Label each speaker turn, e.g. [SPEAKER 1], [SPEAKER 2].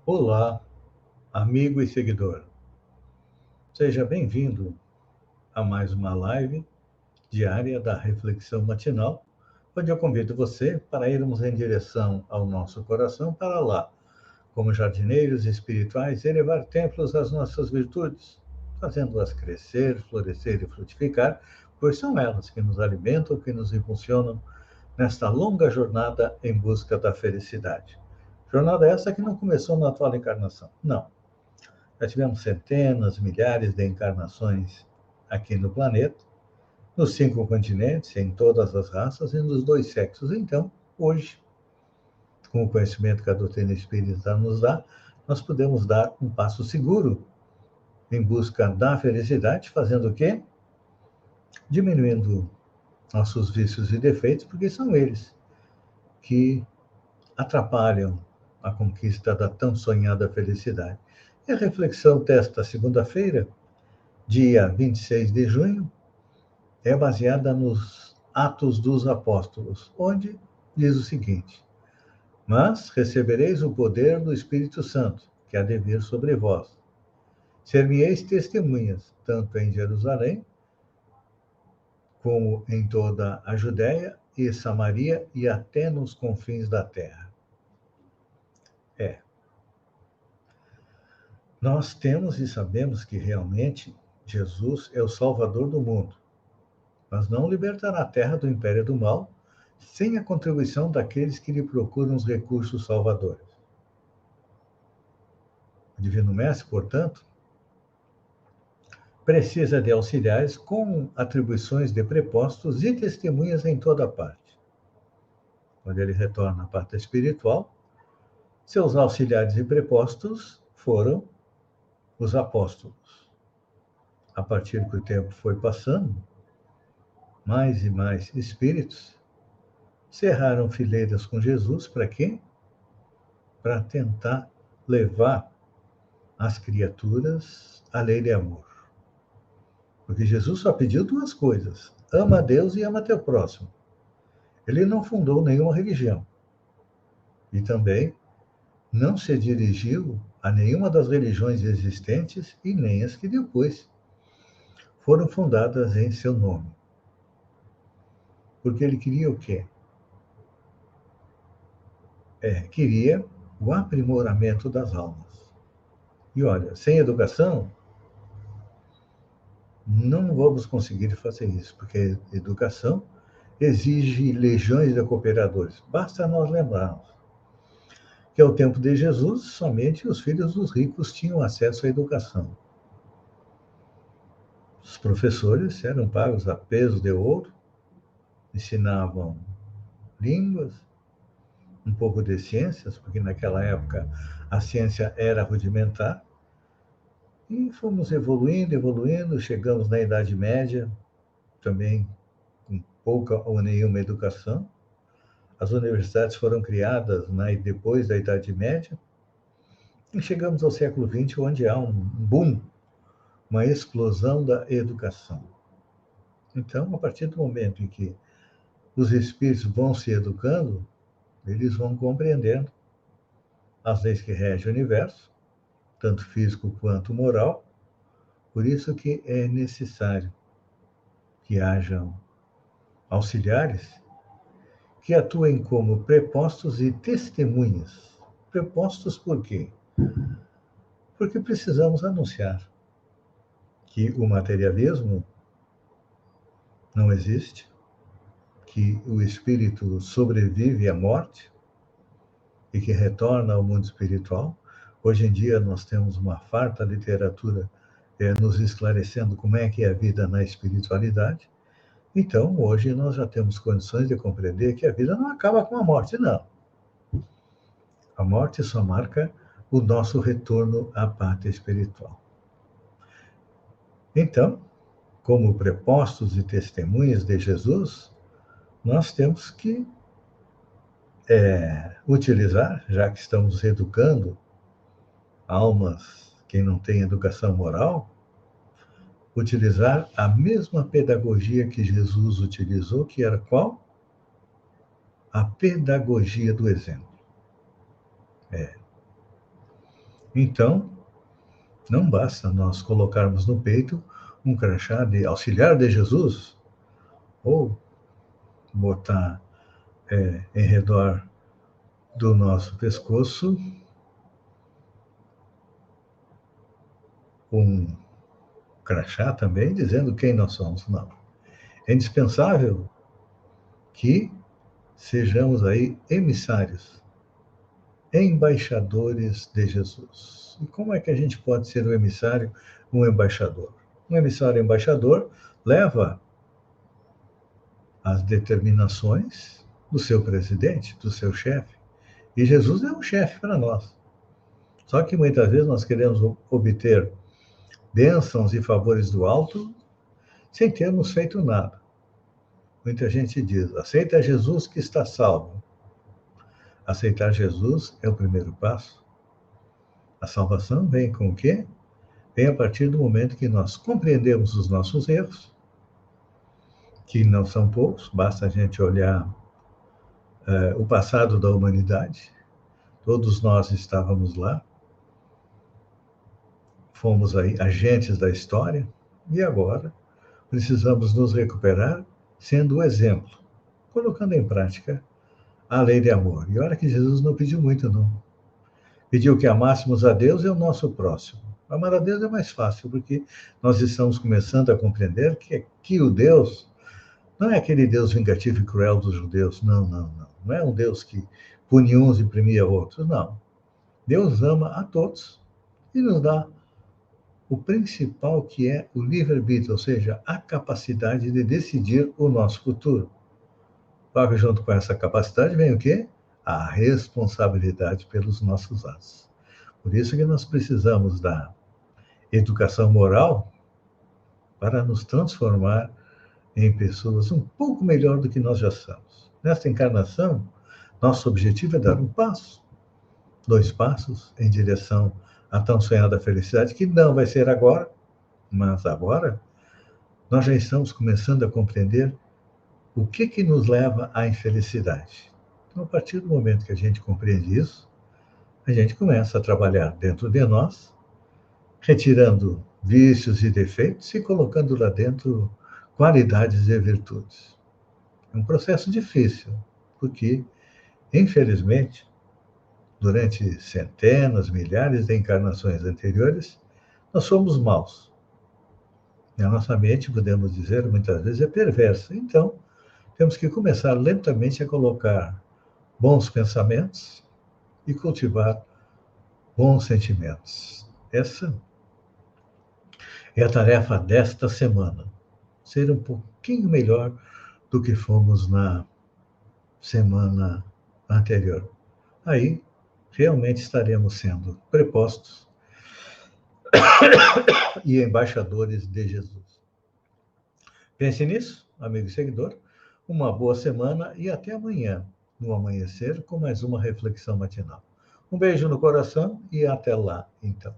[SPEAKER 1] Olá, amigo e seguidor. Seja bem-vindo a mais uma live diária da Reflexão Matinal, onde eu convido você para irmos em direção ao nosso coração para lá, como jardineiros espirituais, elevar templos às nossas virtudes, fazendo-as crescer, florescer e frutificar, pois são elas que nos alimentam, que nos impulsionam nesta longa jornada em busca da felicidade. Jornada essa que não começou na atual encarnação, não. Já tivemos centenas, milhares de encarnações aqui no planeta, nos 5 continentes, em todas as raças e nos 2 sexos. Então, hoje, com o conhecimento que a doutrina espírita nos dá, nós podemos dar um passo seguro em busca da felicidade, fazendo o quê? Diminuindo nossos vícios e defeitos, porque são eles que atrapalham a conquista da tão sonhada felicidade. E a reflexão desta segunda-feira, dia 26 de junho, é baseada nos Atos dos Apóstolos, onde diz o seguinte: Mas recebereis o poder do Espírito Santo, que há de vir sobre vós. Ser-me-eis testemunhas, tanto em Jerusalém, como em toda a Judéia e Samaria e até nos confins da terra. Nós temos e sabemos que realmente Jesus é o Salvador do mundo, mas não libertará a terra do império do mal sem a contribuição daqueles que lhe procuram os recursos salvadores. O Divino Mestre, portanto, precisa de auxiliares com atribuições de prepostos e testemunhas em toda parte. Quando ele retorna à parte espiritual, seus auxiliares e prepostos foram os apóstolos. A partir que o tempo foi passando, mais e mais espíritos cerraram fileiras com Jesus para quê? Para tentar levar as criaturas à lei de amor. Porque Jesus só pediu 2 coisas: ama a Deus e ama teu próximo. Ele não fundou nenhuma religião. E também não se dirigiu a nenhuma das religiões existentes e nem as que depois foram fundadas em seu nome. Porque ele queria o quê? Queria o aprimoramento das almas. E olha, sem educação, não vamos conseguir fazer isso, porque a educação exige legiões de cooperadores. Basta nós lembrarmos que ao tempo de Jesus, somente os filhos dos ricos tinham acesso à educação. Os professores eram pagos a peso de ouro, ensinavam línguas, um pouco de ciências, porque naquela época a ciência era rudimentar, e fomos evoluindo, evoluindo, chegamos na Idade Média, também com pouca ou nenhuma educação. As universidades foram criadas depois da Idade Média, e chegamos ao século XX, onde há um boom, uma explosão da educação. Então, a partir do momento em que os espíritos vão se educando, eles vão compreendendo as leis que regem o universo, tanto físico quanto moral. Por isso que é necessário que hajam auxiliares que atuem como prepostos e testemunhas. Prepostos por quê? Porque precisamos anunciar que o materialismo não existe, que o espírito sobrevive à morte e que retorna ao mundo espiritual. Hoje em dia nós temos uma farta literatura nos esclarecendo como é que é a vida na espiritualidade. Então, hoje nós já temos condições de compreender que a vida não acaba com a morte, não. A morte só marca o nosso retorno à pátria espiritual. Então, como prepostos e testemunhas de Jesus, nós temos que utilizar, já que estamos educando almas que não têm educação moral, utilizar a mesma pedagogia que Jesus utilizou, que era qual? A pedagogia do exemplo. Então, não basta nós colocarmos no peito um crachá de auxiliar de Jesus, ou botar em redor do nosso pescoço um crachá também, dizendo quem nós somos. Não. É indispensável que sejamos aí emissários, embaixadores de Jesus. E como é que a gente pode ser um emissário, um embaixador? Um emissário embaixador leva as determinações do seu presidente, do seu chefe. E Jesus é um chefe para nós. Só que muitas vezes nós queremos obter bênçãos e favores do alto sem termos feito nada. Muita gente diz: aceita Jesus que está salvo. Aceitar Jesus é o primeiro passo. A salvação vem com o quê? Vem a partir do momento que nós compreendemos os nossos erros, que não são poucos, basta a gente olhar o passado da humanidade. Todos nós estávamos lá, fomos aí agentes da história, e agora precisamos nos recuperar sendo o exemplo, colocando em prática a lei de amor. E olha que Jesus não pediu muito, não. Pediu que amássemos a Deus e ao nosso próximo. Amar a Deus é mais fácil, porque nós estamos começando a compreender que o Deus não é aquele Deus vingativo e cruel dos judeus. Não, não, não. Não é um Deus que pune uns e premia outros. Não. Deus ama a todos e nos dá o principal, que é o livre-arbítrio, ou seja, a capacidade de decidir o nosso futuro. Logo, junto com essa capacidade vem o quê? A responsabilidade pelos nossos atos. Por isso que nós precisamos da educação moral para nos transformar em pessoas um pouco melhor do que nós já somos. Nesta encarnação, nosso objetivo é dar um passo, 2 passos em direção à tão sonhada felicidade, que não vai ser agora, mas agora nós já estamos começando a compreender o que nos leva à infelicidade. Então, a partir do momento que a gente compreende isso, a gente começa a trabalhar dentro de nós, retirando vícios e defeitos e colocando lá dentro qualidades e virtudes. É um processo difícil, porque, infelizmente, durante centenas, milhares de encarnações anteriores, nós somos maus. E a nossa mente, podemos dizer, muitas vezes é perversa. Então, temos que começar lentamente a colocar bons pensamentos e cultivar bons sentimentos. Essa é a tarefa desta semana. Ser um pouquinho melhor do que fomos na semana anterior. Aí, realmente estaremos sendo prepostos e embaixadores de Jesus. Pense nisso, amigo e seguidor. Uma boa semana e até amanhã, no amanhecer, com mais uma reflexão matinal. Um beijo no coração e até lá, então.